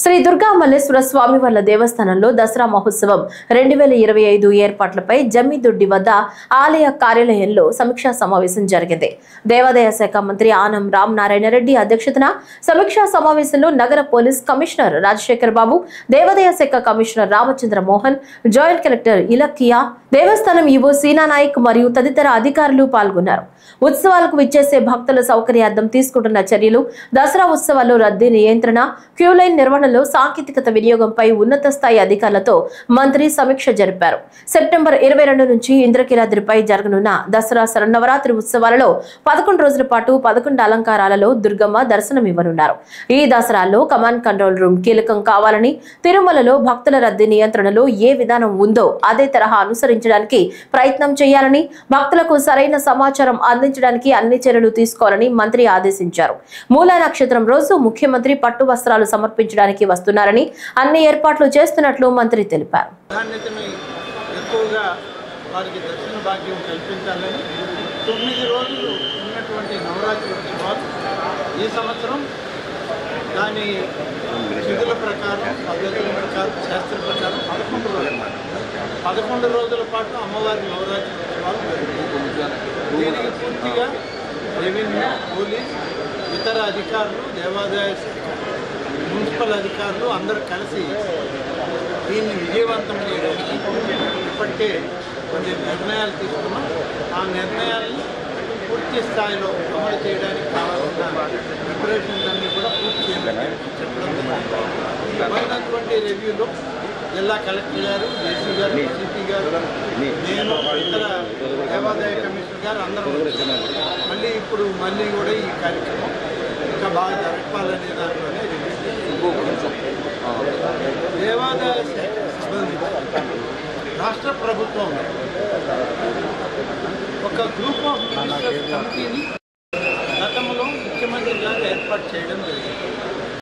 శ్రీ దుర్గా మల్లేశ్వర స్వామి వార్ల దేవస్థానంలో దసరా మహోత్సవం 2025 ఏర్పాట్లపై జమ్మిదొడ్డి వద్ద ఆలయ కార్యాలయంలో సమీక్షా సమావేశం జరిగింది. దేవాదాయ శాఖ మంత్రి ఆనం రామనారాయణ రెడ్డి అధ్యక్షతన సమీక్షా సమావేశంలో నగర పోలీస్ కమిషనర్ రాజశేఖర్ బాబు, దేవాదాయ శాఖ commissioner Ramachandra Mohan, joint collector Ilakiya, దేవస్థానం ఈవో సీనా నాయక్ మరియు తదితర అధికారులు పాల్గొన్నారు. ఉత్సవాలకు విచ్చేసే భక్తుల సౌకర్యార్థం తీసుకుంటున్న చర్యలు, దసరా ఉత్సవాల్లో రద్దీ నియంత్రణ, క్యూ లైన్ నిర్వహణలో సాంకేతికత వినియోగంపై ఉన్నత స్థాయి అధికారులతో మంత్రి సమీక్ష జరిపారు. సెప్టెంబర్ 22 నుంచి ఇంద్రకీలాద్రిపై జరగనున్న దసరా శరన్నవరాత్రి ఉత్సవాలలో 11 రోజుల పాటు 11 అలంకారాలలో దుర్గమ్మ దర్శనమివ్వనున్నారు. ఈ దసరాలో కమాండ్ కంట్రోల్ రూమ్ కీలకం కావాలని, తిరుమలలో భక్తుల రద్దీ నియంత్రణలో ఏ విధానం ఉందో అదే తరహా అనుసరించడానికి ప్రయత్నం చేయాలని, భక్తులకు సరైన సమాచారం అందించడానికి అన్ని చర్యలు తీసుకోవాలని మంత్రి ఆదేశించారు. మూలా నక్షత్రం రోజు ముఖ్యమంత్రి పట్టు వస్త్రాలు సమర్పించడానికి వస్తున్నారని, అన్ని ఏర్పాట్లు చేస్తున్నట్లు మంత్రి తెలిపారు. ఎక్కువగా వారికి దర్శన భాగ్యం కల్పించాలని 9 రోజులు ఉన్నటువంటి నవరాత్రి ఉత్సవాలు ఈ సంవత్సరం దాని విధుల ప్రకారం, పద్ధతుల ప్రకారం, శాస్త్ర ప్రకారం 11 రోజుల పాటు అమ్మవారి నవరాత్రి ఉత్సవాలు జరుగుతాయి. దీనికి పూర్తిగా రెవెన్యూ, పోలీస్, ఇతర అధికారులు, దేవాదాయ మున్సిపల్ అధికారులు అందరూ కలిసి దీన్ని విజయవంతం చేయడానికి ఇప్పటికే కొన్ని నిర్ణయాలు తీసుకున్నాం. ఆ నిర్ణయాలను పూర్తి స్థాయిలో అమలు చేయడానికి కావాల్సిన ప్రిపరేషన్స్ అన్నీ కూడా పూర్తి చేయాలని చెప్పడం జరిగింది. పోయినటువంటి రివ్యూలో జిల్లా కలెక్టర్ గారు, జేసీ గారు, సిపి గారు, నేను, ఇతర దేవాదాయ కమిషనర్ గారు అందరూ మళ్ళీ కూడా ఈ కార్యక్రమం ఇంకా బాగా జరపాలనే దాంట్లోనే దేవాదాయ శాఖ సంబంధించి రాష్ట్ర ప్రభుత్వం ఒక గ్రూప్ ఆఫ్ మినిస్టర్స్ కమిటీని గతంలో ముఖ్యమంత్రి గారు ఏర్పాటు చేయడం